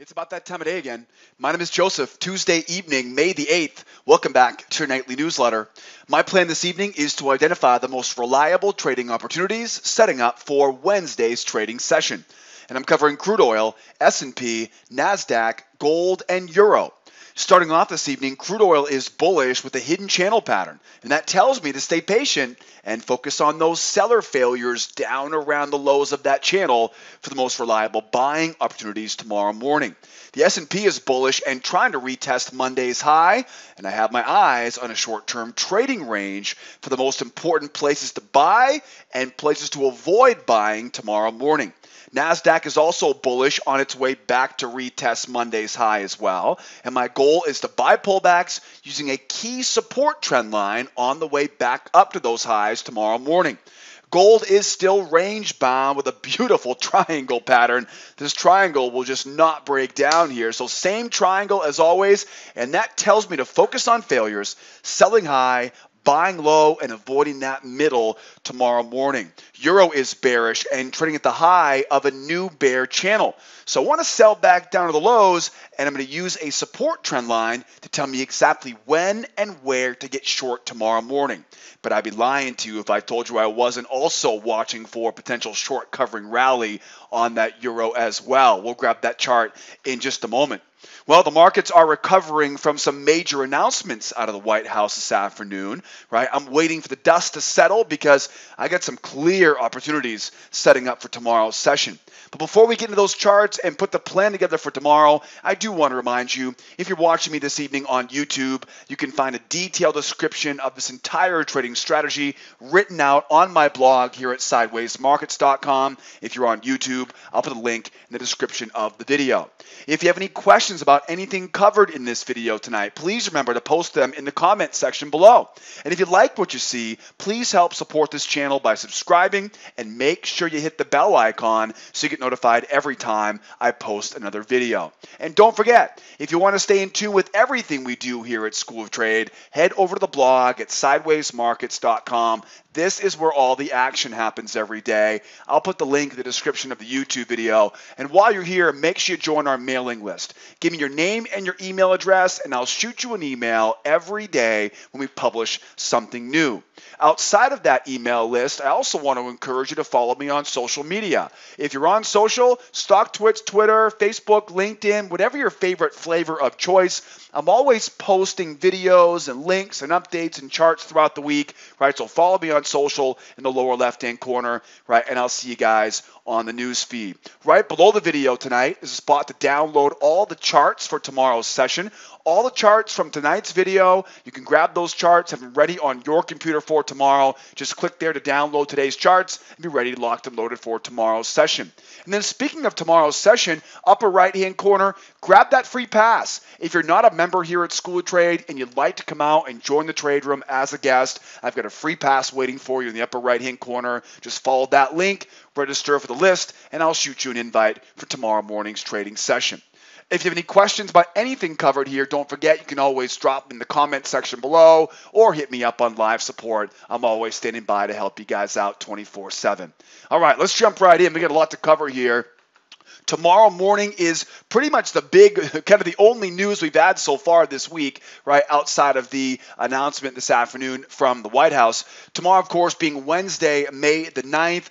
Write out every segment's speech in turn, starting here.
It's about that time of day again. My name is Joseph. Tuesday evening, May the 8th. Welcome back to your nightly newsletter. My plan this evening is to identify the most reliable trading opportunities setting up for Wednesday's trading session. And I'm covering crude oil, S&P, Nasdaq, gold, and euro. Starting off this evening, crude oil is bullish with a hidden channel pattern, and that tells me to stay patient and focus on those seller failures down around the lows of that channel for the most reliable buying opportunities tomorrow morning. The S&P is bullish and trying to retest Monday's high, and I have my eyes on a short-term trading range for the most important places to buy and places to avoid buying tomorrow morning. Nasdaq is also bullish on its way back to retest Monday's high as well. And my goal is to buy pullbacks using a key support trend line on the way back up to those highs tomorrow morning. Gold is still range bound with a beautiful triangle pattern. This triangle will just not break down here. So same triangle as always. And that tells me to focus on failures, selling high, buying low, and avoiding that middle tomorrow morning. Euro is bearish and trading at the high of a new bear channel. So I want to sell back down to the lows, and I'm going to use a support trend line to tell me exactly when and where to get short tomorrow morning. But I'd be lying to you if I told you I wasn't also watching for a potential short covering rally on that euro as well. We'll grab that chart in just a moment. Well, the markets are recovering from some major announcements out of the White House this afternoon, right? I'm waiting for the dust to settle because I got some clear opportunities setting up for tomorrow's session. But before we get into those charts and put the plan together for tomorrow, I do want to remind you, if you're watching me this evening on YouTube, you can find a detailed description of this entire trading strategy written out on my blog here at sidewaysmarkets.com. If you're on YouTube, I'll put a link in the description of the video. If you have any questions about anything covered in this video tonight, please remember to post them in the comment section below. And if you like what you see, please help support this channel by subscribing and make sure you hit the bell icon so you get notified every time I post another video. And don't forget, if you want to stay in tune with everything we do here at School of Trade, head over to the blog at sidewaysmarkets.com. This is where all the action happens every day. I'll put the link in the description of the YouTube video. And while you're here, make sure you join our mailing list. Give me your name and your email address, and I'll shoot you an email every day when we publish something new. Outside of that email list, I also want to encourage you to follow me on social media. If you're on social, StockTwits, Twitter, Facebook, LinkedIn, whatever your favorite flavor of choice, I'm always posting videos and links and updates and charts throughout the week, right? So follow me on social in the lower left-hand corner, right? And I'll see you guys on the news feed. Right below the video tonight is a spot to download all the charts for tomorrow's session. All the charts from tonight's video, you can grab those charts, have them ready on your computer for tomorrow. Just click there to download today's charts and be ready, locked and loaded for tomorrow's session. And then speaking of tomorrow's session, upper right-hand corner, grab that free pass. If you're not a member here at School of Trade and you'd like to come out and join the trade room as a guest, I've got a free pass waiting for you in the upper right-hand corner. Just follow that link, register for the list, and I'll shoot you an invite for tomorrow morning's trading session. If you have any questions about anything covered here, don't forget you can always drop them in the comment section below or hit me up on live support. I'm always standing by to help you guys out 24/7. All right, let's jump right in. We got a lot to cover here. Tomorrow morning is pretty much the big, kind of the only news we've had so far this week, right, outside of the announcement this afternoon from the White House. Tomorrow, of course, being Wednesday, May the 9th.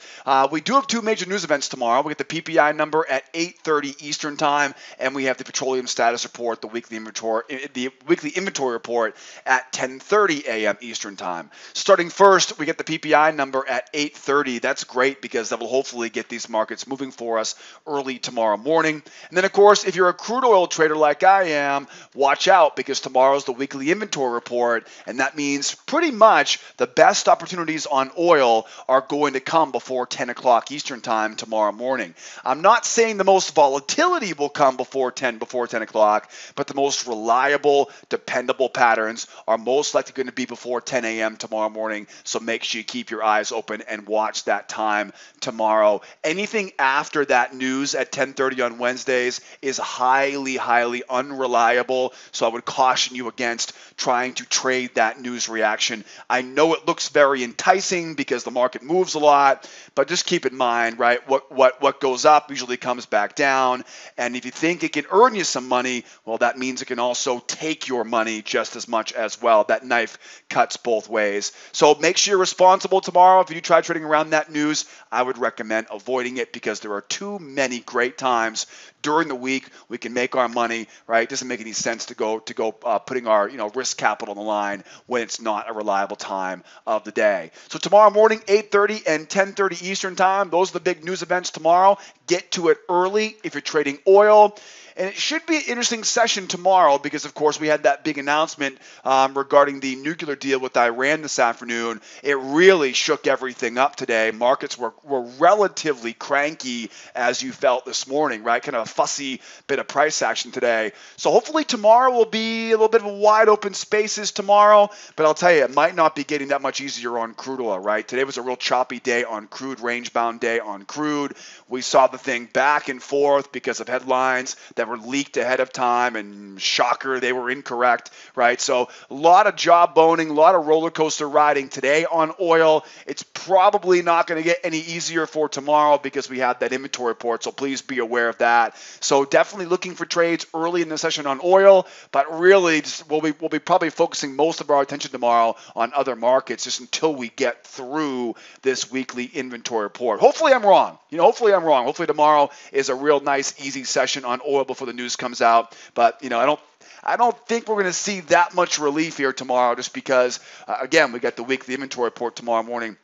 We do have two major news events tomorrow. We get the PPI number at 8:30 Eastern Time, and we have the petroleum status report, the weekly inventory report at 10:30 a.m. Eastern Time. Starting first, we get the PPI number at 8:30. That's great because that will hopefully get these markets moving for us early tomorrow morning. And then, of course, if you're a crude oil trader like I am, watch out because tomorrow's the weekly inventory report, and that means pretty much the best opportunities on oil are going to come before 10 o'clock Eastern Time tomorrow morning. I'm not saying the most volatility will come before 10 o'clock, but the most reliable, dependable patterns are most likely going to be before 10 a.m. tomorrow morning, so make sure you keep your eyes open and watch that time tomorrow. Anything after that news at at 10:30 on Wednesdays is highly, highly unreliable. So I would caution you against trying to trade that news reaction. I know it looks very enticing because the market moves a lot, but just keep in mind, right, what goes up usually comes back down. And if you think it can earn you some money, well, that means it can also take your money just as much as well. That knife cuts both ways. So make sure you're responsible tomorrow. If you try trading around that news, I would recommend avoiding it because there are too many great times during the week we can make our money, right? It doesn't make any sense to go putting our risk capital on the line when it's not a reliable time of the day. So tomorrow morning, 8:30 and 10:30 Eastern time, those are the big news events tomorrow. Get to it early if you're trading oil. And it should be an interesting session tomorrow because, of course, we had that big announcement regarding the nuclear deal with Iran this afternoon. It really shook everything up today. Markets were relatively cranky, as you felt this morning, right? Kind of a fussy bit of price action today. So hopefully tomorrow will be a little bit of wide open spaces tomorrow. But I'll tell you, it might not be getting that much easier on crude oil, right? Today was a real choppy day on crude, range-bound day on crude. We saw the thing back and forth because of headlines that were leaked ahead of time, and shocker, they were incorrect, right? So a lot of job boning, a lot of roller coaster riding today on oil. It's probably not going to get any easier for tomorrow because we have that inventory report, so please be aware of that. So definitely looking for trades early in the session on oil, but really we'll be probably focusing most of our attention tomorrow on other markets just until we get through this weekly inventory report. Hopefully I'm wrong. Hopefully I'm wrong. Hopefully tomorrow is a real nice, easy session on oil before the news comes out. But I don't think we're going to see that much relief here tomorrow, just because again, we got the weekly inventory report tomorrow morning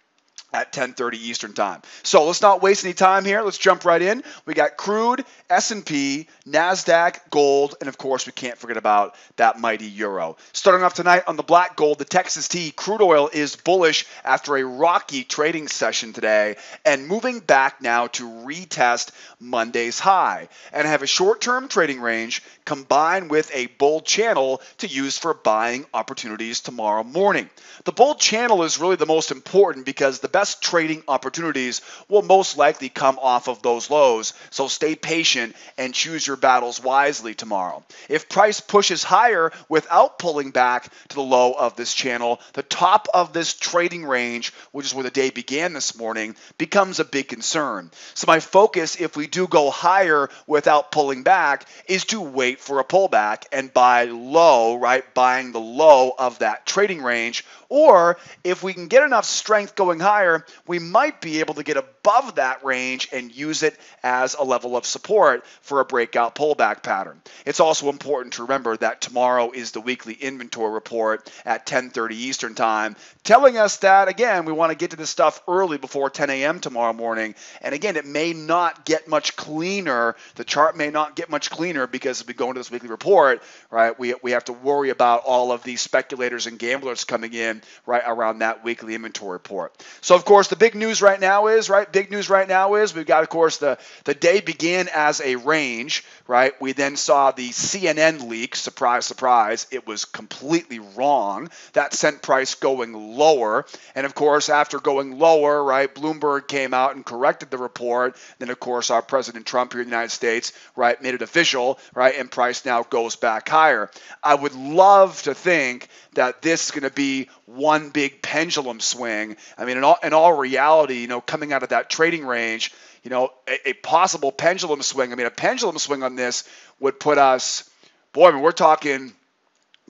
at 10:30 Eastern time. So let's not waste any time here. Let's jump right in. We got crude, S&P, Nasdaq, gold, and of course we can't forget about that mighty euro. Starting off tonight on the black gold, the Texas T crude oil is bullish after a rocky trading session today and moving back now to retest Monday's high and have a short-term trading range combined with a bull channel to use for buying opportunities tomorrow morning. The bull channel is really the most important because the best trading opportunities will most likely come off of those lows, so stay patient and choose your battles wisely tomorrow. If price pushes higher without pulling back to the low of this channel, the top of this trading range, which is where the day began this morning, becomes a big concern. So my focus, if we do go higher without pulling back, is to wait for a pullback and buy low, right? Buying the low of that trading range. Or if we can get enough strength going higher, we might be able to get above that range and use it as a level of support for a breakout pullback pattern. It's also important to remember that tomorrow is the weekly inventory report at 10:30 Eastern time, telling us that, again, we want to get to this stuff early before 10 a.m. tomorrow morning. And again, it may not get much cleaner. The chart may not get much cleaner because as we go into this weekly report, right, we have to worry about all of these speculators and gamblers coming in right around that weekly inventory report. So of course the big news right now is we've got, of course, the day began as a range, right? We then saw the CNN leak, surprise, surprise, it was completely wrong. That sent price going lower. And of course, after going lower, right, Bloomberg came out and corrected the report. Then of course our President Trump here in the United States, right, made it official, right, and price now goes back higher. I would love to think that this is going to be one big pendulum swing. I mean, in all reality, coming out of that trading range, a possible pendulum swing. I mean, a pendulum swing on this would put us, boy, I mean, we're talking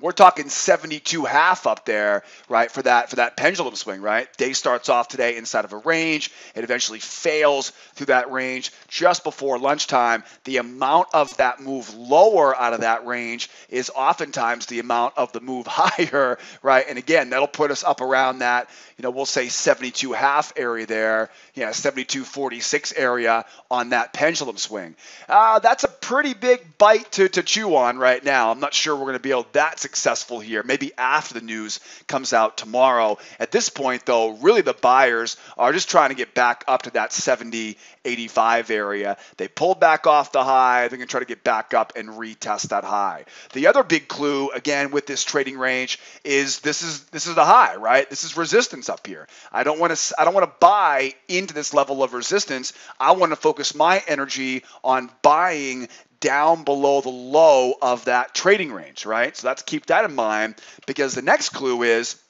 72.5 up there, right, for that pendulum swing, right? Day starts off today inside of a range. It eventually fails through that range just before lunchtime. The amount of that move lower out of that range is oftentimes the amount of the move higher, right? And again, that'll put us up around that, we'll say 72.5 area there, 72.46 area on that pendulum swing. That's a pretty big bite to chew on right now. I'm not sure we're going to be able that successful here, maybe after the news comes out tomorrow. At this point, though, really the buyers are just trying to get back up to that 70-85 area. They pulled back off the high. They're going to try to get back up and retest that high. The other big clue, again, with this trading range is this is the high, right? This is resistance up here. I don't want to buy into this level of resistance. I want to focus my energy on buying down below the low of that trading range, right? So let's keep that in mind, because the next clue is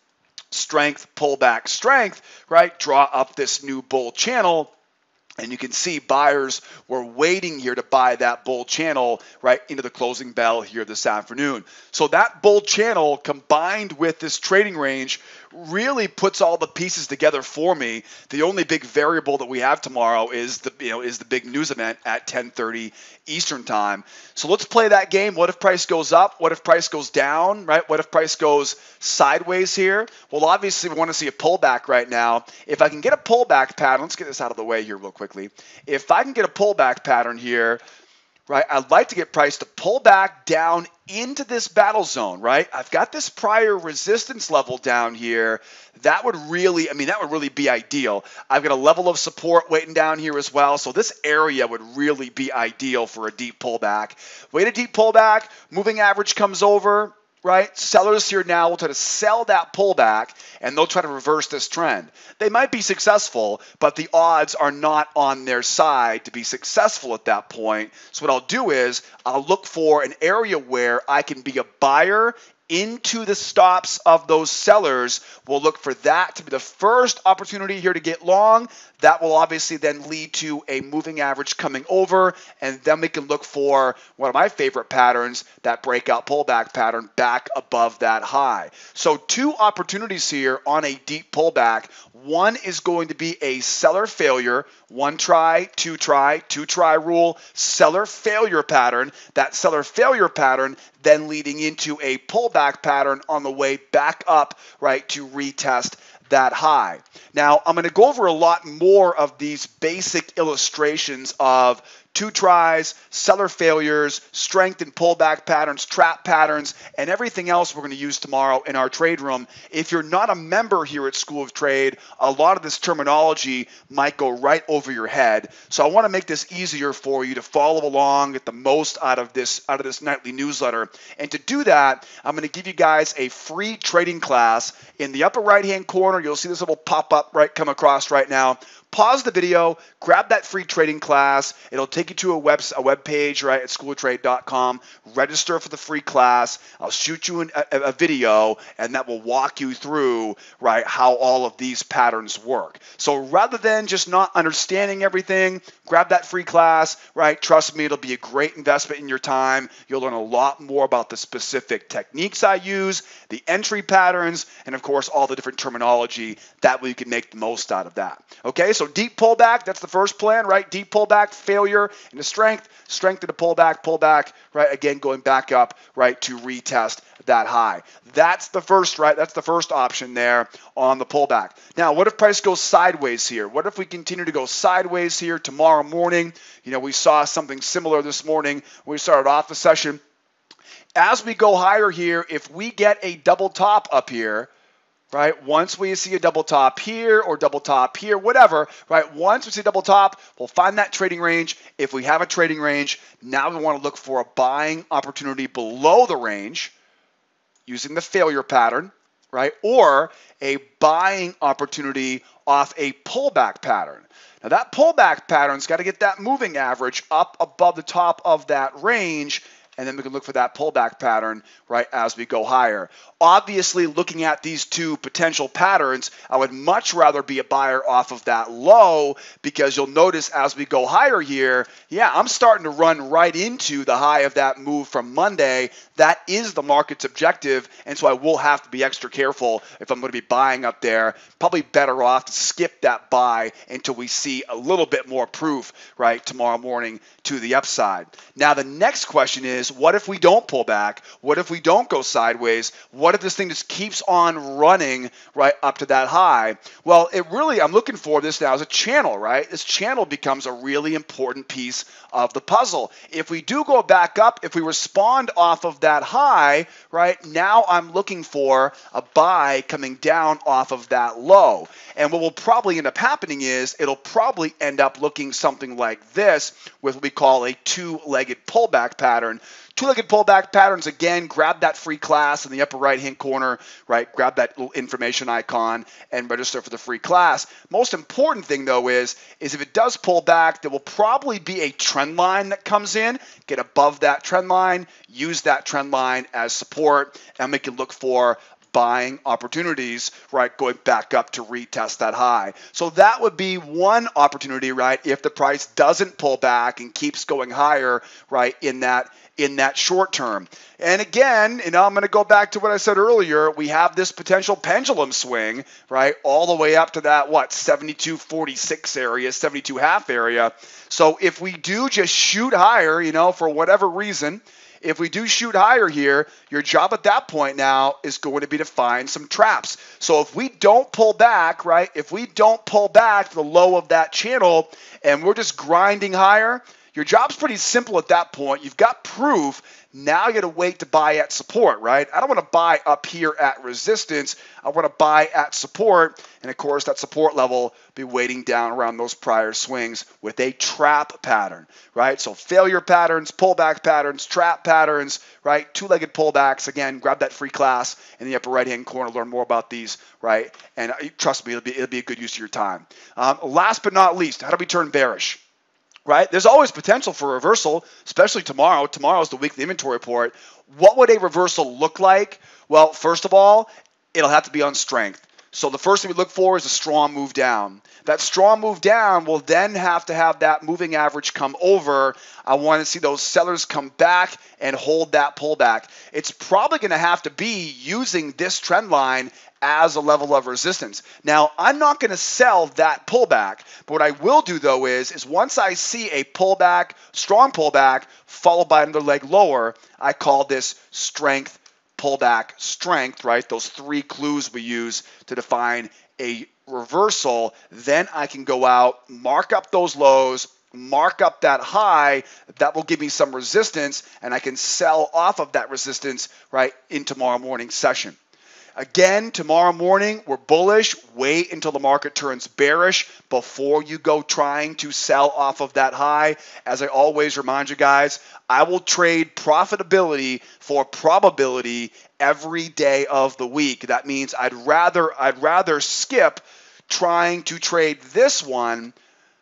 strength, pullback, strength, right? Draw up this new bull channel. And you can see buyers were waiting here to buy that bull channel right into the closing bell here this afternoon. So that bull channel combined with this trading range really puts all the pieces together for me. The only big variable that we have tomorrow is the big news event at 10:30 Eastern time. So let's play that game. What if price goes up? What if price goes down? Right? What if price goes sideways here? Well, obviously we want to see a pullback right now. If I can get a pullback pattern, let's get this out of the way here real quickly. If I can get a pullback pattern here, right, I'd like to get price to pull back down into this battle zone, right? I've got this prior resistance level down here. That would really be ideal. I've got a level of support waiting down here as well. So this area would really be ideal for a deep pullback. Wait a deep pullback, moving average comes over, right? Sellers here now will try to sell that pullback, and they'll try to reverse this trend. They might be successful, but the odds are not on their side to be successful at that point. So what I'll do is I'll look for an area where I can be a buyer into the stops of those sellers. We'll look for that to be the first opportunity here to get long. That will obviously then lead to a moving average coming over, and then we can look for one of my favorite patterns, that breakout pullback pattern back above that high. So two opportunities here on a deep pullback. One is going to be a seller failure, one try, two try rule, seller failure pattern. That seller failure pattern then leading into a pullback pattern on the way back up, right, to retest that high. Now, I'm going to go over a lot more of these basic illustrations of two tries, seller failures, strength and pullback patterns, trap patterns, and everything else we're going to use tomorrow in our trade room. If you're not a member here at School of Trade, a lot of this terminology might go right over your head. So I want to make this easier for you to follow along, get the most out of this nightly newsletter. And to do that, I'm going to give you guys a free trading class. In the upper right-hand corner, you'll see this little pop-up come across right now. Pause the video, grab that free trading class. It'll take you to a web page, right, at schooloftrade.com. Register for the free class. I'll shoot you a video, and that will walk you through, right, how all of these patterns work. So rather than just not understanding everything, grab that free class, right? Trust me, it'll be a great investment in your time. You'll learn a lot more about the specific techniques I use, the entry patterns, and of course, all the different terminology. That way you can make the most out of that. Okay, so deep pullback, that's the first plan, right? Deep pullback, failure into strength, strength into pullback, right? Again, going back up, right, to retest that high. That's the first, right? That's the first option there on the pullback. Now, what if price goes sideways here? What if we continue to go sideways here tomorrow morning? You know, we saw something similar this morning when we started off the session. As we go higher here, if we get a double top up here, right, once we see a double top here or double top here, whatever, right, once we see a double top, we'll find that trading range. If we have a trading range, now we want to look for a buying opportunity below the range using the failure pattern, right, or a buying opportunity off a pullback pattern. Now that pullback pattern's got to get that moving average up above the top of that range, and then we can look for that pullback pattern, right, as we go higher. Obviously, looking at these two potential patterns, I would much rather be a buyer off of that low, because you'll notice as we go higher here, yeah, I'm starting to run right into the high of that move from Monday. That is the market's objective, and so I will have to be extra careful if I'm going to be buying up there. Probably better off to skip that buy until we see a little bit more proof, right, tomorrow morning to the upside. Now, the next question is, is, what if we don't pull back? What if we don't go sideways? What if this thing just keeps on running right up to that high? Well, I'm looking for this now as a channel, right? This channel becomes a really important piece of the puzzle. If we do go back up, if we respond off of that high, right, now I'm looking for a buy coming down off of that low. And what will probably end up happening is it'll probably end up looking something like this with what we call a two-legged pullback pattern. Two-legged pullback patterns, again, grab that free class in the upper right-hand corner, right? Grab that little information icon and register for the free class. Most important thing, though, is if it does pull back, there will probably be a trend line that comes in. Get above that trend line, use that trend line as support, and we can look for buying opportunities, right, going back up to retest that high. So that would be one opportunity, right, if the price doesn't pull back and keeps going higher, right, in that short term. And again, I'm going to go back to what I said earlier. We have this potential pendulum swing, right, all the way up to that, 72.46 area, 72.5 area. So if we do just shoot higher, for whatever reason, if we do shoot higher here, your job at that point now is going to be to find some traps. So if we don't pull back, right, if we don't pull back to the low of that channel and we're just grinding higher, your job's pretty simple at that point. You've got proof. Now you got to wait to buy at support, right? I don't want to buy up here at resistance. I want to buy at support. And, of course, that support level will be waiting down around those prior swings with a trap pattern, right? So failure patterns, pullback patterns, trap patterns, right? Two-legged pullbacks. Again, grab that free class in the upper right-hand corner. Learn more about these, right? And trust me, it'll be a good use of your time. Last but not least, how do we turn bearish? Right? There's always potential for reversal, especially tomorrow. Tomorrow is the weekly inventory report. What would a reversal look like? Well, first of all, it'll have to be on strength. So the first thing we look for is a strong move down. That strong move down will then have to have that moving average come over. I want to see those sellers come back and hold that pullback. It's probably going to have to be using this trend line as a level of resistance. Now, I'm not going to sell that pullback, but what I will do, though, is once I see a pullback, strong pullback, followed by another leg lower, I call this strength, pullback, strength, right? Those three clues we use to define a reversal. Then I can go out, mark up those lows, mark up that high. That will give me some resistance, and I can sell off of that resistance, right, in tomorrow morning's session. Again, tomorrow morning, we're bullish. Wait until the market turns bearish before you go trying to sell off of that high. As I always remind you guys, I will trade profitability for probability every day of the week. That means I'd rather skip trying to trade this one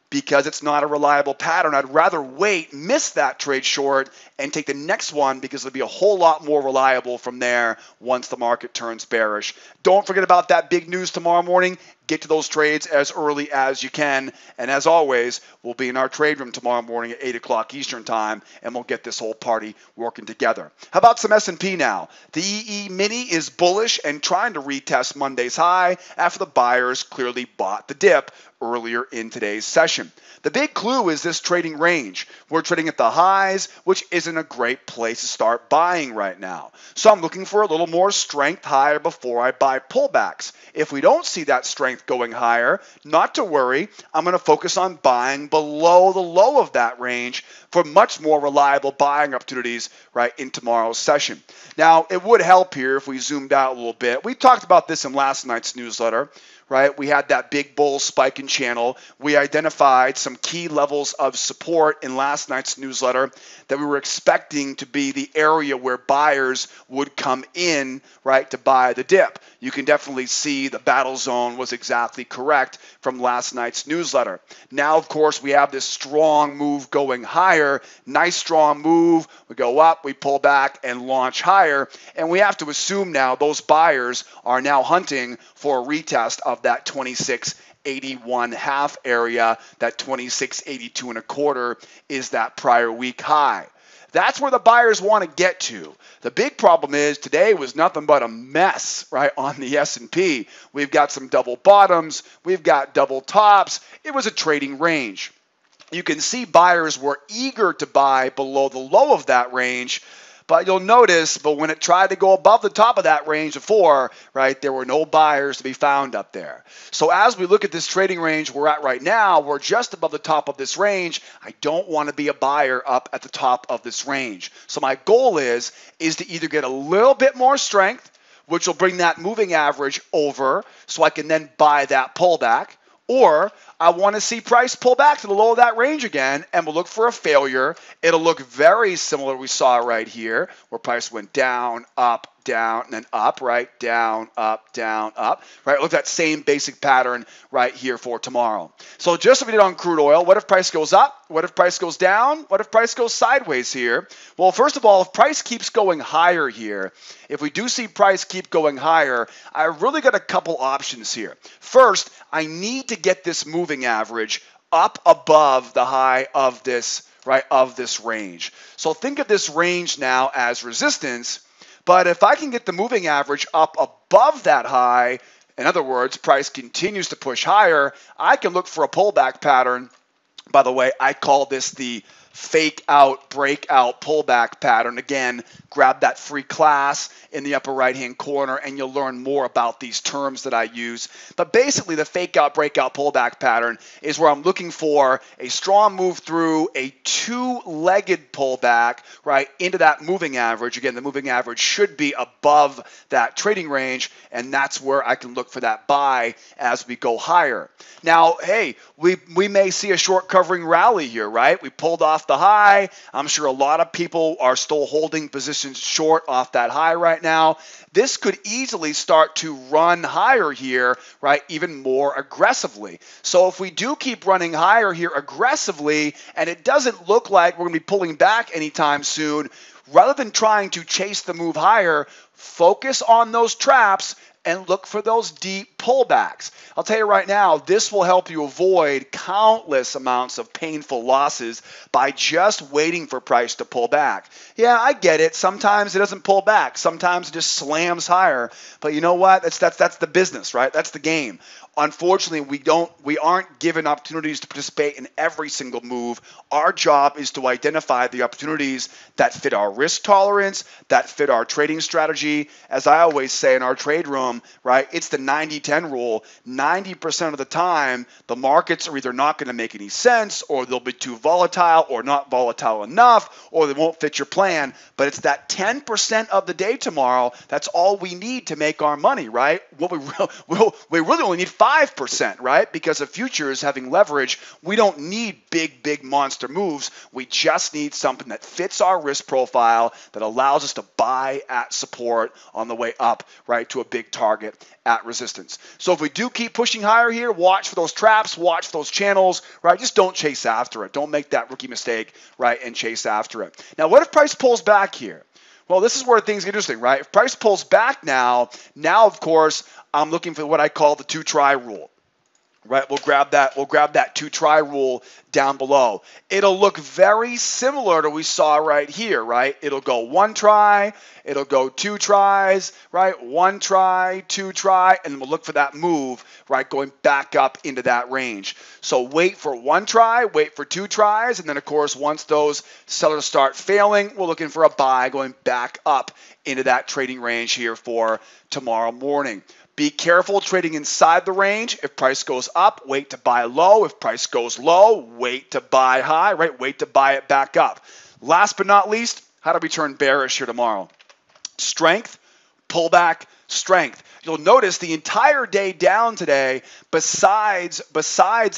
because it's not a reliable pattern. I'd rather wait, miss that trade short, and take the next one because it'll be a whole lot more reliable from there once the market turns bearish. Don't forget about that big news tomorrow morning. Get to those trades as early as you can. And as always, we'll be in our trade room tomorrow morning at 8 o'clock Eastern time, and we'll get this whole party working together. How about some S&P now? The Emini is bullish and trying to retest Monday's high after the buyers clearly bought the dip earlier in today's session. The big clue is this trading range. We're trading at the highs, which isn't a great place to start buying right now. So I'm looking for a little more strength higher before I buy pullbacks. If we don't see that strength going higher, not to worry. I'm going to focus on buying below the low of that range for much more reliable buying opportunities right in tomorrow's session. Now, it would help here if we zoomed out a little bit. We talked about this in last night's newsletter. Right, we had that big bull spike in channel. We identified some key levels of support in last night's newsletter that we were expecting to be the area where buyers would come in, right, to buy the dip. You can definitely see the battle zone was exactly correct from last night's newsletter. Now, of course, we have this strong move going higher. Nice strong move. We go up, we pull back, and launch higher. And we have to assume now those buyers are now hunting for a retest of that 26.81.5 area. That 26.82.25 is that prior week high. That's where the buyers want to get to. The big problem is today was nothing but a mess, right, on the S&P. We've got some double bottoms. We've got double tops. It was a trading range. you can see buyers were eager to buy below the low of that range. But you'll notice, but when it tried to go above the top of that range before, right, there were no buyers to be found up there. So as we look at this trading range we're at right now, we're just above the top of this range. I don't want to be a buyer up at the top of this range. So my goal is to either get a little bit more strength, which will bring that moving average over so I can then buy that pullback, or I want to see price pull back to the low of that range again, and we'll look for a failure. It'll look very similar to what we saw right here, where price went down, and then up, right? Down, up, right? Look at that same basic pattern right here for tomorrow. So just as we did on crude oil, what if price goes up? What if price goes down? What if price goes sideways here? Well, first of all, if price keeps going higher here, if we do see price keep going higher, I really got a couple options here. First, I need to get this moving average up above the high of this, right, of this range. So think of this range now as resistance, but if I can get the moving average up above that high, in other words, price continues to push higher, I can look for a pullback pattern. By the way, I call this the fake out, breakout, pullback pattern. Again, grab that free class in the upper right-hand corner and you'll learn more about these terms that I use. But basically, the fake out, breakout, pullback pattern is where I'm looking for a strong move through a two-legged pullback, right, into that moving average. Again, the moving average should be above that trading range, and that's where I can look for that buy as we go higher. Now, hey, we may see a short covering rally here, right? We pulled off the high. I'm sure a lot of people are still holding positions short off that high right now. This could easily start to run higher here, right, even more aggressively. So if we do keep running higher here aggressively, and it doesn't look like we're going to be pulling back anytime soon, rather than trying to chase the move higher, focus on those traps and look for those deep pullbacks. I'll tell you right now, this will help you avoid countless amounts of painful losses by just waiting for price to pull back. Yeah, I get it. Sometimes it doesn't pull back. Sometimes it just slams higher. But you know what? That's the business, right? That's the game. Unfortunately, we aren't given opportunities to participate in every single move. Our job is to identify the opportunities that fit our risk tolerance, that fit our trading strategy. As I always say in our trade room, right, it's the 90-10 rule. 90% of the time, the markets are either not going to make any sense, or they'll be too volatile, or not volatile enough, or they won't fit your plan. But it's that 10% of the day tomorrow, that's all we need to make our money, right? What we really only need 5%, right? Because of futures having leverage, we don't need big monster moves. We just need something that fits our risk profile, that allows us to buy at support on the way up, right, to a big target at resistance. So if we do keep pushing higher here, watch for those traps, watch for those channels, right? Just don't chase after it. Don't make that rookie mistake, right, and chase after it. Now, what if price pulls back here? Well, this is where things get interesting, right? If price pulls back now, of course, I'm looking for what I call the two-try rule, right? We'll grab that two-try rule down below. It'll look very similar to what we saw right here, right? It'll go one try, it'll go two tries, right? One try, two try, and we'll look for that move, right, going back up into that range. So wait for one try, wait for two tries, and then, of course, once those sellers start failing, we're looking for a buy going back up into that trading range here for tomorrow morning. Be careful trading inside the range. If price goes up, wait to buy low. If price goes low, wait to buy high, right? Wait to buy it back up. Last but not least, how do we turn bearish here tomorrow? Strength, pullback, strength. You'll notice the entire day down today, besides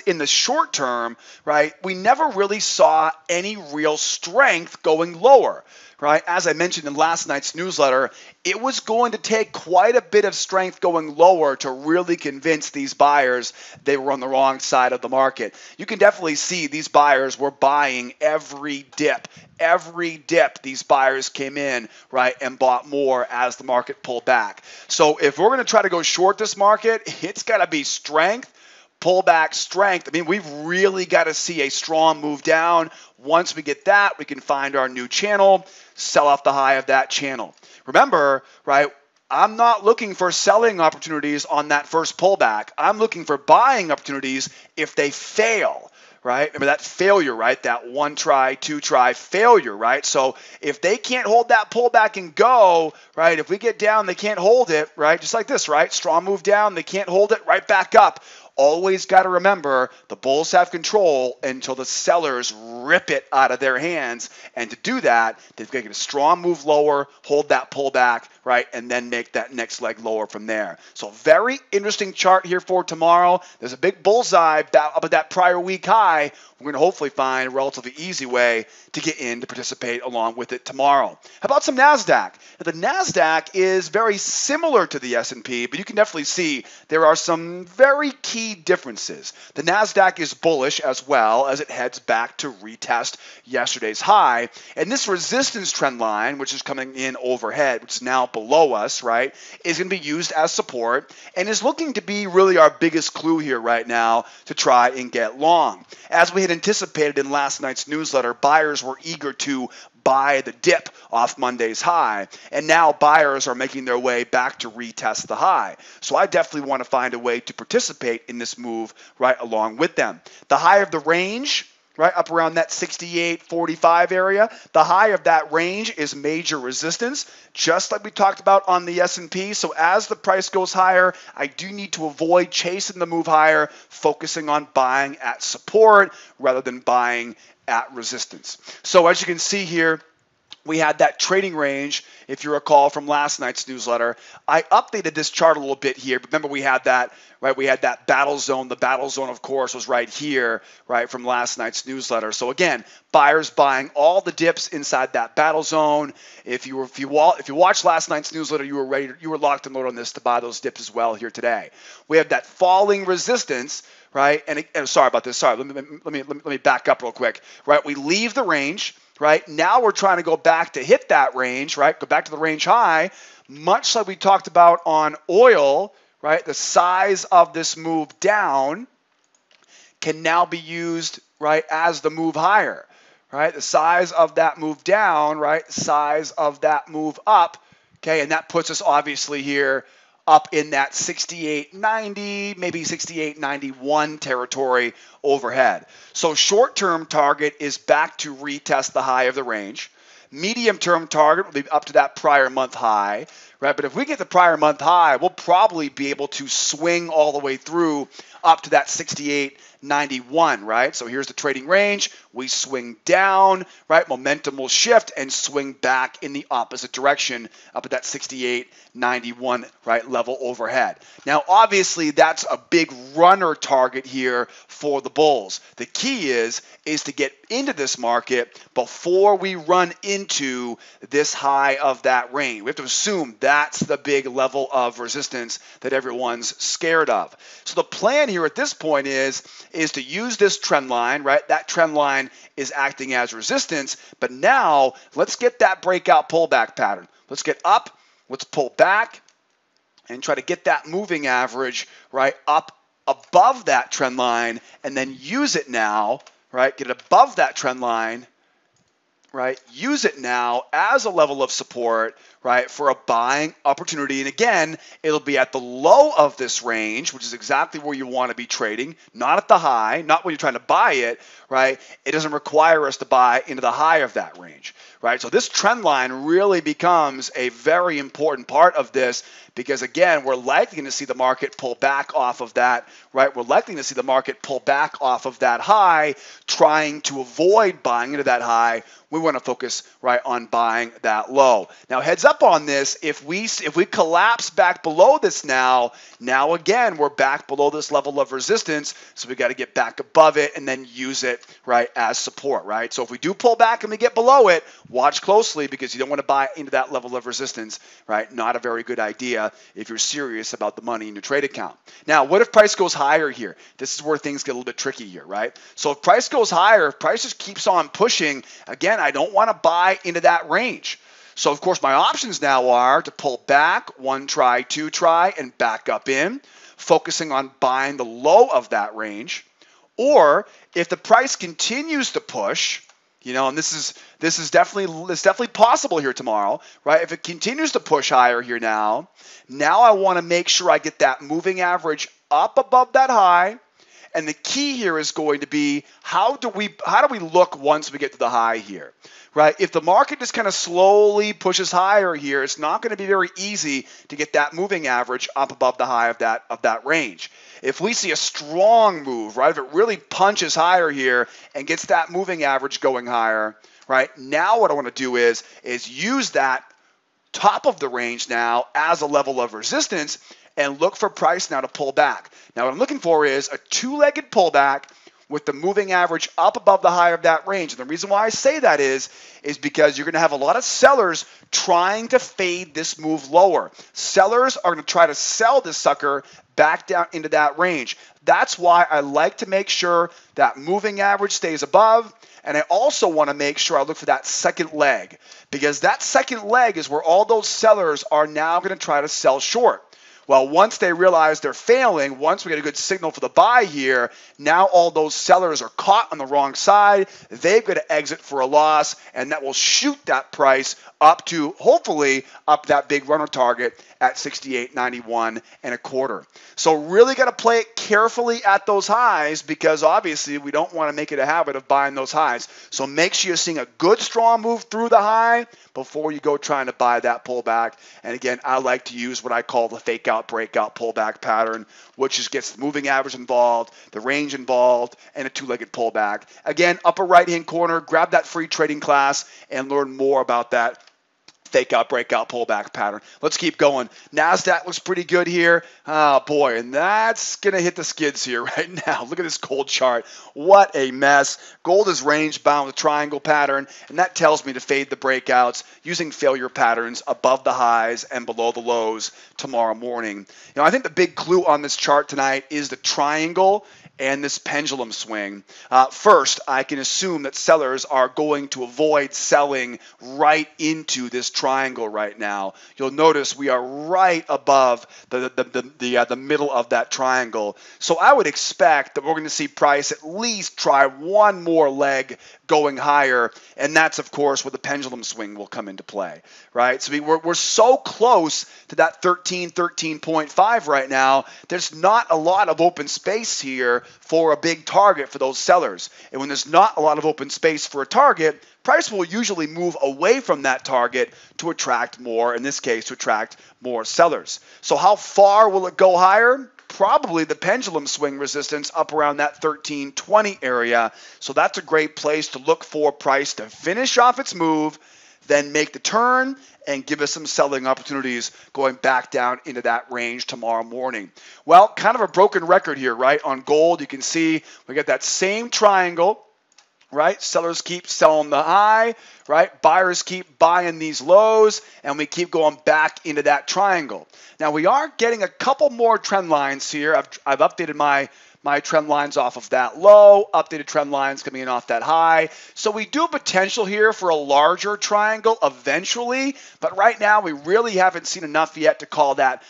in the short term, right, we never really saw any real strength going lower. Right? As I mentioned in last night's newsletter, it was going to take quite a bit of strength going lower to really convince these buyers they were on the wrong side of the market. You can definitely see these buyers were buying every dip. Every dip, these buyers came in, right, and bought more as the market pulled back. So if we're going to try to go short this market, it's got to be strength, pullback, strength. I mean, we've really got to see a strong move down. Once we get that, we can find our new channel, sell off the high of that channel. Remember, right, I'm not looking for selling opportunities on that first pullback. I'm looking for buying opportunities if they fail, right? Remember that failure, right? That one try, two try failure, right? So if they can't hold that pullback and go, right? If we get down, they can't hold it, right? Just like this, right? Strong move down, they can't hold it, right back up. Always got to remember the bulls have control until the sellers rip it out of their hands. And to do that, they've got to get a strong move lower, hold that pullback, right, and then make that next leg lower from there. So very interesting chart here for tomorrow. There's a big bullseye up at that prior week high. We're going to hopefully find a relatively easy way to get in to participate along with it tomorrow. How about some Nasdaq? Now, the Nasdaq is very similar to the S&P, but you can definitely see there are some very key differences. The Nasdaq is bullish as well as it heads back to retest yesterday's high. And this resistance trend line, which is coming in overhead, which is now below us, right, is going to be used as support and is looking to be really our biggest clue here right now to try and get long. As we had anticipated in last night's newsletter, buyers were eager to buy the dip off Monday's high, and now buyers are making their way back to retest the high. So I definitely want to find a way to participate in this move right along with them. The high of the range, right up around that 68.45 area, the high of that range is major resistance, just like we talked about on the S&P. So as the price goes higher, I do need to avoid chasing the move higher, focusing on buying at support rather than buying at resistance. So as you can see here, we had that trading range, if you recall from last night's newsletter. I updated this chart a little bit here. Remember we had that, right? We had that battle zone. The battle zone, of course, was right here, right, from last night's newsletter. So again, buyers buying all the dips inside that battle zone. If you watched last night's newsletter, you were locked and loaded on this to buy those dips as well here today. We have that falling resistance, right? And sorry about this. Sorry, let me back up real quick. Right, we leave the range. Right, now we're trying to go back to hit that range, right? Go back to the range high, much like we talked about on oil, right? The size of this move down can now be used, right, as the move higher, right? The size of that move down, right? The size of that move up, okay? And that puts us obviously here up in that 68.90, maybe 68.91 territory overhead. So short-term target is back to retest the high of the range. Medium-term target will be up to that prior month high, right? But if we get the prior month high, we'll probably be able to swing all the way through up to that 68.91, right? So here's the trading range. We swing down, right? Momentum will shift and swing back in the opposite direction up at that 68.91, right, level overhead. Now, obviously, that's a big runner target here for the bulls. The key is to get into this market before we run into this high of that range. We have to assume that's the big level of resistance that everyone's scared of. So the plan here at this point is to use this trend line, right? That trend line is acting as resistance, but now let's get that breakout pullback pattern. Let's get up, let's pull back, and try to get that moving average, right, up above that trend line, and then use it now, right, get it above that trend line, right, use it now as a level of support, right, for a buying opportunity. And again, it'll be at the low of this range, which is exactly where you want to be trading, not at the high, not when you're trying to buy it, right? It doesn't require us to buy into the high of that range, right? So this trend line really becomes a very important part of this because, again, we're likely going to see the market pull back off of that, right? We're likely to see the market pull back off of that high, trying to avoid buying into that high. We want to focus, right, on buying that low. Now, heads up on this, if we collapse back below this now again, we're back below this level of resistance, so we got to get back above it and then use it, right, as support, right? So if we do pull back and we get below it, watch closely because you don't want to buy into that level of resistance, right? Not a very good idea if you're serious about the money in your trade account. Now, what if price goes higher here? This is where things get a little bit tricky here, right? So if price goes higher, if price just keeps on pushing, again, I don't want to buy into that range. So, of course, my options now are to pull back, one try, two try, and back up in, focusing on buying the low of that range. Or if the price continues to push, you know, and this is definitely possible here tomorrow, right? If it continues to push higher here now I want to make sure I get that moving average up above that high, And the key here is going to be how do we look once we get to the high here, right? If the market just kind of slowly pushes higher here, it's not going to be very easy to get that moving average up above the high of that range. If we see a strong move, right, if it really punches higher here and gets that moving average going higher, right, now what I want to do is use that top of the range now as a level of resistance and look for price now to pull back. Now what I'm looking for is a two-legged pullback with the moving average up above the high of that range. And the reason why I say that is because you're going to have a lot of sellers trying to fade this move lower. Sellers are going to try to sell this sucker back down into that range. That's why I like to make sure that moving average stays above. And I also want to make sure I look for that second leg, because that second leg is where all those sellers are now going to try to sell short. Well, once they realize they're failing, once we get a good signal for the buy here, now all those sellers are caught on the wrong side. They've got to exit for a loss, and that will shoot that price up to, hopefully, up that big runner target at 68.91 and a quarter. So really got to play it carefully at those highs, because obviously we don't want to make it a habit of buying those highs. So make sure you're seeing a good strong move through the high before you go trying to buy that pullback. And again, I like to use what I call the fake out breakout pullback pattern, which just gets the moving average involved, the range involved, and a two-legged pullback. Again, upper right-hand corner, grab that free trading class and learn more about that fake out breakout pullback pattern. Let's keep going. Nasdaq looks pretty good here. Oh boy, and that's gonna hit the skids here right now. Look at this gold chart. What a mess. Gold is range bound with a triangle pattern, and that tells me to fade the breakouts using failure patterns above the highs and below the lows tomorrow morning. I think the big clue on this chart tonight is the triangle and this pendulum swing. First, I can assume that sellers are going to avoid selling right into this triangle right now. You'll notice we are right above the middle of that triangle. So I would expect that we're going to see price at least try one more leg going higher, and that's of course where the pendulum swing will come into play, right? So we're so close to that 13.5 right now. There's not a lot of open space here for a big target for those sellers. And when there's not a lot of open space for a target, price will usually move away from that target to attract more, in this case, to attract more sellers. So how far will it go higher? Probably the pendulum swing resistance up around that 13.20 area. So that's a great place to look for price to finish off its move, then make the turn and give us some selling opportunities going back down into that range tomorrow morning. Well, kind of a broken record here, right? On gold, you can see we got that same triangle, right? Sellers keep selling the high, right? Buyers keep buying these lows, and we keep going back into that triangle. Now, we are getting a couple more trend lines here. I've updated my trend lines off of that low, updated trend lines coming in off that high. So we do have potential here for a larger triangle eventually, but right now we really haven't seen enough yet to call that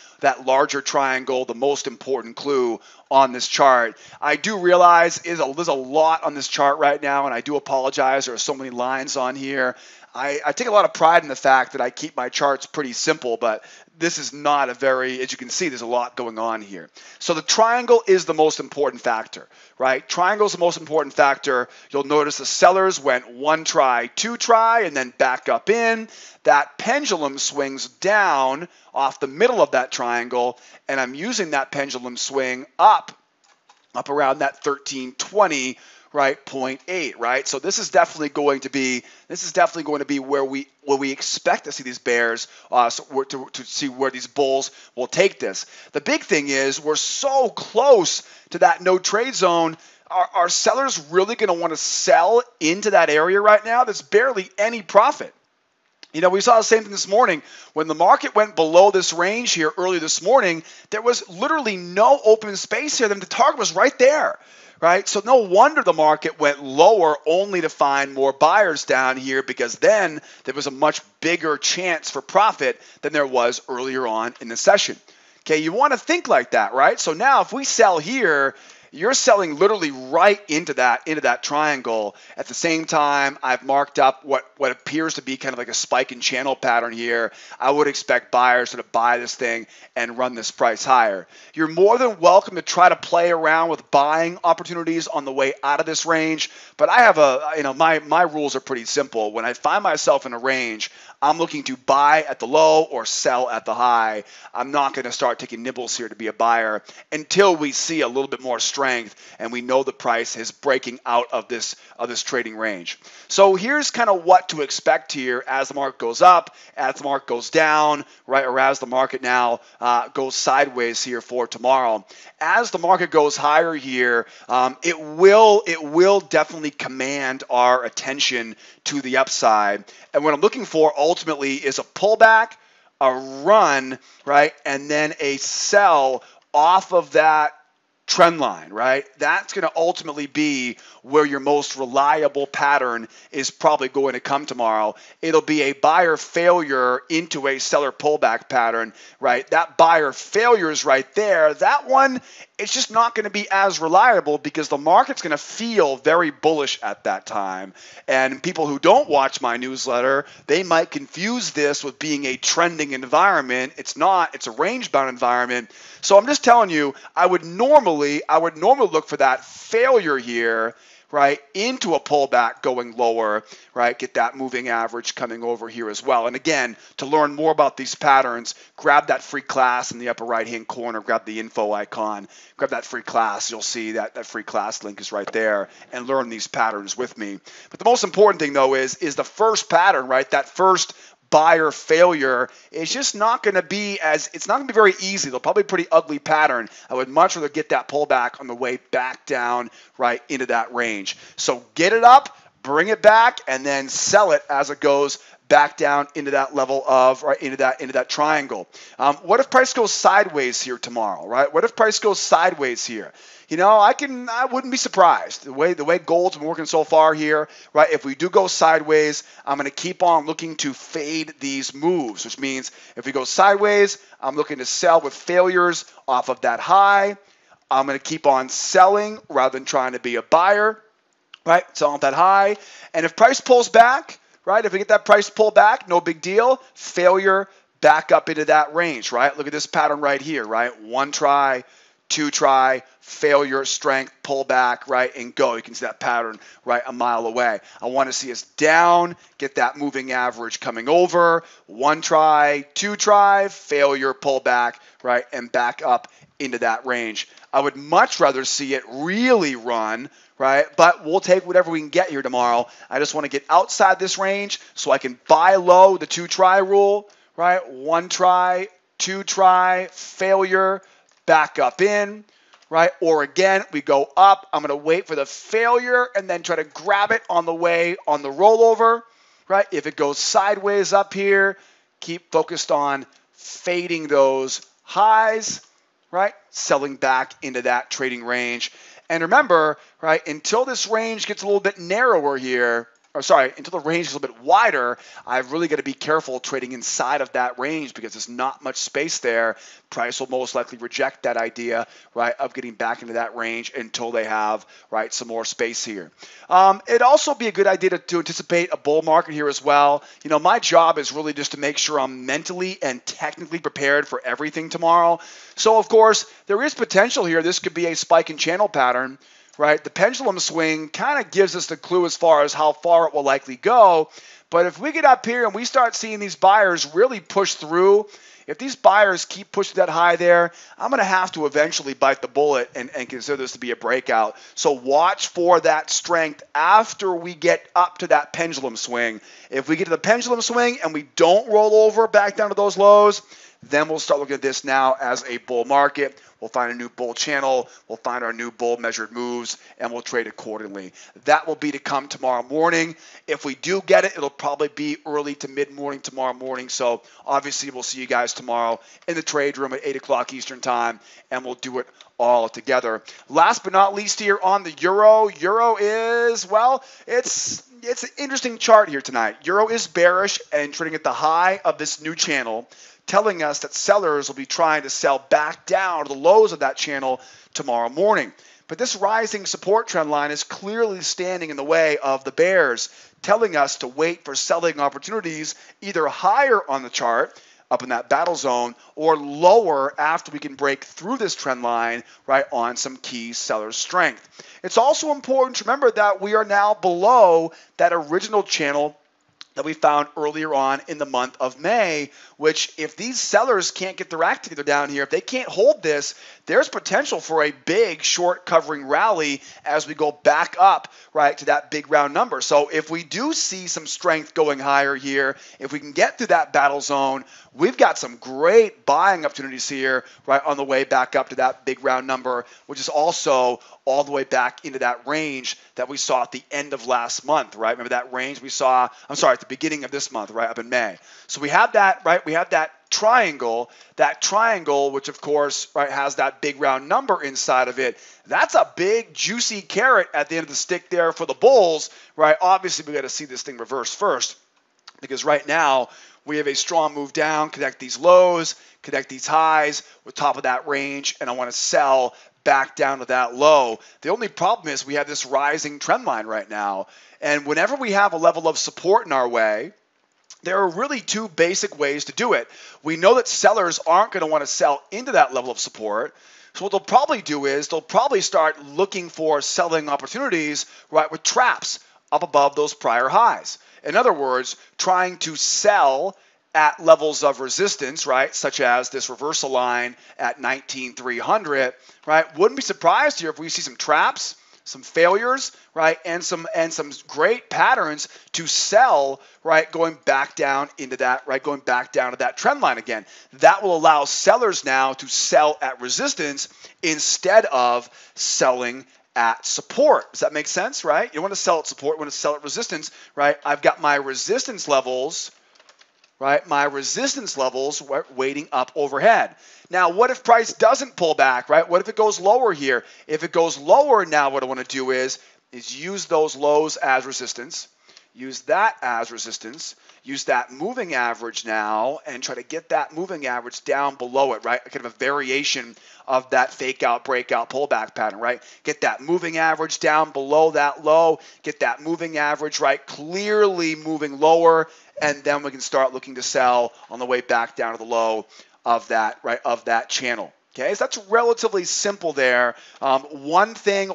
larger triangle the most important clue on this chart. I do realize there's a lot on this chart right now, and I do apologize. There are so many lines on here. I take a lot of pride in the fact that I keep my charts pretty simple, but this is not as you can see, there's a lot going on here. So the triangle is the most important factor, right? Triangle is the most important factor. You'll notice the sellers went one try, two try, and then back up in. That pendulum swings down off the middle of that triangle, and I'm using that pendulum swing up around that 13.20, right, 0.8, right? So this is definitely going to be where we expect to see these bears, to see where these bulls will take this. The big thing is we're so close to that no trade zone. Are sellers really going to want to sell into that area right now? There's barely any profit. We saw the same thing this morning. When the market went below this range here early this morning, there was literally no open space here. The target was right there, right? So no wonder the market went lower only to find more buyers down here, because then there was a much bigger chance for profit than there was earlier on in the session. Okay, you want to think like that, right? So now if we sell here, you're selling literally right into that triangle. At the same time, I've marked up what appears to be kind of like a spike in channel pattern here. I would expect buyers to buy this thing and run this price higher. You're more than welcome to try to play around with buying opportunities on the way out of this range, but I have my rules are pretty simple. When I find myself in a range, I'm looking to buy at the low or sell at the high. I'm not going to start taking nibbles here to be a buyer until we see a little bit more strength and we know the price is breaking out of this trading range. So here's kind of what to expect here as the market goes up, as the market goes down, right, or as the market now goes sideways here for tomorrow. As the market goes higher here, it will definitely command our attention to the upside. And what I'm looking for ultimately is a pullback, a run, right, and then a sell off of that trend line, right? That's going to ultimately be where your most reliable pattern is probably going to come tomorrow. It'll be a buyer failure into a seller pullback pattern, right? That buyer failure is right there. That one, it's just not going to be as reliable because the market's going to feel very bullish at that time. And people who don't watch my newsletter, they might confuse this with being a trending environment. It's not. It's a range-bound environment. So I'm just telling you, I would normally look for that failure here, right, into a pullback going lower, right, get that moving average coming over here as well. And again, to learn more about these patterns, grab that free class in the upper right-hand corner, grab the info icon, grab that free class. You'll see that free class link is right there, and learn these patterns with me. But the most important thing, though, is the first pattern, right, that first buyer failure is just not going to be it's not going to be very easy. They'll probably be a pretty ugly pattern. I would much rather get that pullback on the way back down right into that range. So get it up, bring it back, and then sell it as it goes back down into that level of right into that triangle. What if price goes sideways here tomorrow, right? What if price goes sideways here? You know, I wouldn't be surprised the way gold's been working so far here, right? If we do go sideways, I'm going to keep on looking to fade these moves, which means if we go sideways, I'm looking to sell with failures off of that high. I'm going to keep on selling rather than trying to be a buyer, right? Selling off that high. And if price pulls back, right? If we get that price pull back, no big deal. Failure back up into that range, right? Look at this pattern right here, right? One try, two try, failure, strength, pull back, right, and go. You can see that pattern right a mile away. I want to see us down, get that moving average coming over, one try, two try, failure, pull back, right, and back up into that range. I would much rather see it really run, right, but we'll take whatever we can get here tomorrow. I just want to get outside this range so I can buy low, the two try rule, right, one try, two try, failure, back up in, right? Or again, we go up. I'm going to wait for the failure and then try to grab it on the way on the rollover, right? If it goes sideways up here, keep focused on fading those highs, right? Selling back into that trading range. And remember, right, until this range gets a little bit narrower here, until the range is a little bit wider, I've really got to be careful trading inside of that range because there's not much space there. Price will most likely reject that idea, right, of getting back into that range until they have, right, some more space here. It'd also be a good idea to anticipate a bull market here as well. You know, my job is really just to make sure I'm mentally and technically prepared for everything tomorrow. So, of course, there is potential here. This could be a spike in channel pattern. Right, the pendulum swing kind of gives us the clue as far as how far it will likely go. But if we get up here and we start seeing these buyers really push through, if these buyers keep pushing that high there, I'm going to have to eventually bite the bullet and consider this to be a breakout. So watch for that strength after we get up to that pendulum swing. If we get to the pendulum swing and we don't roll over back down to those lows, then we'll start looking at this now as a bull market. We'll find a new bull channel. We'll find our new bull measured moves, and we'll trade accordingly. That will be to come tomorrow morning. If we do get it, it'll probably be early to mid-morning tomorrow morning. So obviously, we'll see you guys tomorrow in the trade room at 8 o'clock Eastern time, and we'll do it all together. Last but not least here on the euro. Euro is, well, it's an interesting chart here tonight. Euro is bearish and trading at the high of this new channel, telling us that sellers will be trying to sell back down to the lows of that channel tomorrow morning. But this rising support trend line is clearly standing in the way of the bears, telling us to wait for selling opportunities either higher on the chart, up in that battle zone, or lower after we can break through this trend line, right, on some key seller strength. It's also important to remember that we are now below that original channel that we found earlier on in the month of May, which if these sellers can't get their act together down here, if they can't hold this, there's potential for a big short covering rally as we go back up, right, to that big round number. So if we do see some strength going higher here, if we can get through that battle zone, we've got some great buying opportunities here, right, on the way back up to that big round number, which is also all the way back into that range that we saw at the end of last month, right? Remember that range we saw, at the beginning of this month, right, up in May. So we have that, right? We have that triangle, which of course, right, has that big round number inside of it. That's a big juicy carrot at the end of the stick there for the bulls, right? Obviously, we got to see this thing reverse first, because right now we have a strong move down, connect these lows, connect these highs with top of that range, and I want to sell back down to that low. The only problem is we have this rising trend line right now, and whenever we have a level of support in our way, there are really two basic ways to do it. We know that sellers aren't going to want to sell into that level of support. So what they'll probably do is they'll probably start looking for selling opportunities, right, with traps up above those prior highs. In other words, trying to sell at levels of resistance, right, such as this reversal line at 19,300, right? Wouldn't be surprised here if we see some traps, some failures, right, and some great patterns to sell, right, going back down into that, right, going back down to that trend line again. That will allow sellers now to sell at resistance instead of selling at support. Does that make sense, right? You want to sell at support, you want to sell at resistance, right? I've got my resistance levels, right? My resistance levels waiting up overhead. Now, what if price doesn't pull back, right? What if it goes lower here? If it goes lower now, what I want to do is use those lows as resistance, use that as resistance, use that moving average now, and try to get that moving average down below it, right? Kind of a variation of that fake out, breakout, pullback pattern, right? Get that moving average down below that low, get that moving average, right, clearly moving lower, and then we can start looking to sell on the way back down to the low of that, right, of that channel. Okay, so that's relatively simple there. One thing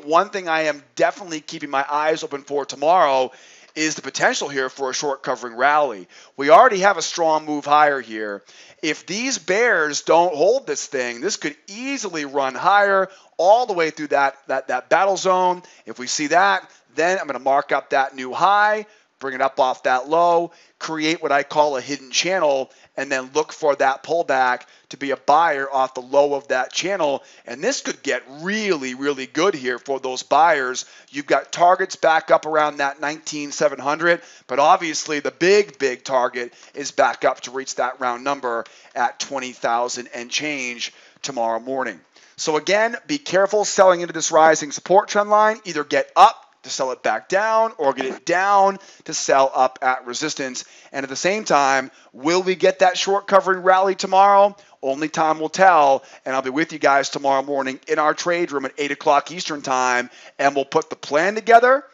I am definitely keeping my eyes open for tomorrow is the potential here for a short covering rally. We already have a strong move higher here. If these bears don't hold this thing, this could easily run higher all the way through that battle zone. If we see that, then I'm going to mark up that new high, bring it up off that low, create what I call a hidden channel, and then look for that pullback to be a buyer off the low of that channel. And this could get really, really good here for those buyers. You've got targets back up around that 19,700, but obviously the big target is back up to reach that round number at 20,000 and change tomorrow morning. So again, be careful selling into this rising support trend line. Either get up to sell it back down or get it down to sell up at resistance. And at the same time, will we get that short covering rally tomorrow? Only time will tell, and I'll be with you guys tomorrow morning in our trade room at 8 o'clock Eastern time, and we'll put the plan together.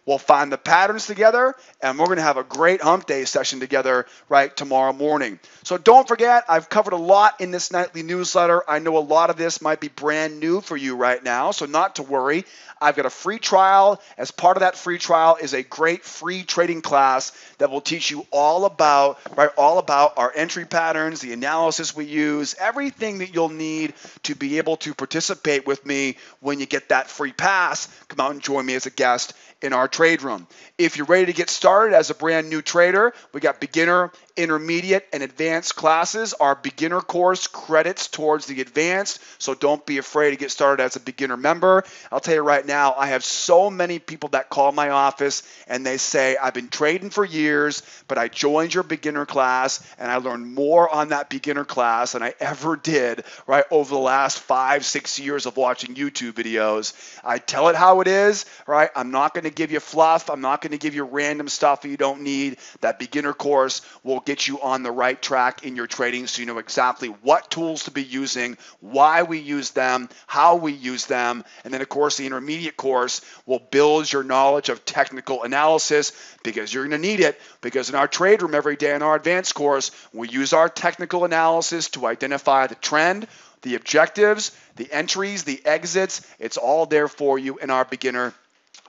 We'll find the patterns together, and we're going to have a great hump day session together right tomorrow morning. So don't forget, I've covered a lot in this nightly newsletter. I know a lot of this might be brand new for you right now, so not to worry. I've got a free trial. As part of that free trial is a great free trading class that will teach you all about our entry patterns, the analysis we use, everything that you'll need to be able to participate with me when you get that free pass. Come out and join me as a guest in our trade room. If you're ready to get started as a brand new trader, we got beginner, intermediate, and advanced classes. Our beginner course credits towards the advanced, so don't be afraid to get started as a beginner member. I'll tell you right now, I have so many people that call my office and they say, I've been trading for years, but I joined your beginner class and I learned more on that beginner class than I ever did right over the last 5-6 years of watching YouTube videos. I tell it how it is, right? I'm not going to give you fluff. I'm not going to give you random stuff you don't need. That beginner course will get you on the right track in your trading so you know exactly what tools to be using, why we use them, how we use them. And then, of course, the intermediate course will build your knowledge of technical analysis because you're going to need it. Because in our trade room every day in our advanced course, we use our technical analysis to identify the trend, the objectives, the entries, the exits. It's all there for you in our beginner,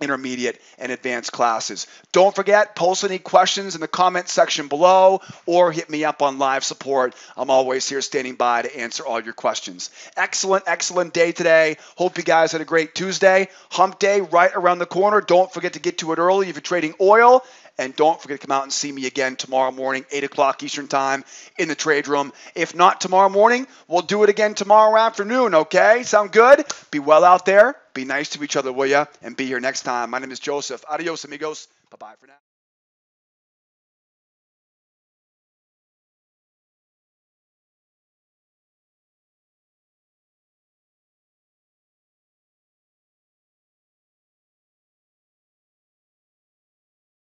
intermediate, and advanced classes. Don't forget, post any questions in the comment section below or hit me up on live support. I'm always here standing by to answer all your questions. Excellent day today. Hope you guys had a great Tuesday. Hump day right around the corner. Don't forget to get to it early if you're trading oil. And don't forget to come out and see me again tomorrow morning, 8 o'clock Eastern Time in the trade room. If not tomorrow morning, we'll do it again tomorrow afternoon, okay? Sound good? Be well out there. Be nice to each other, will ya? And be here next time. My name is Joseph. Adios, amigos. Bye-bye for now.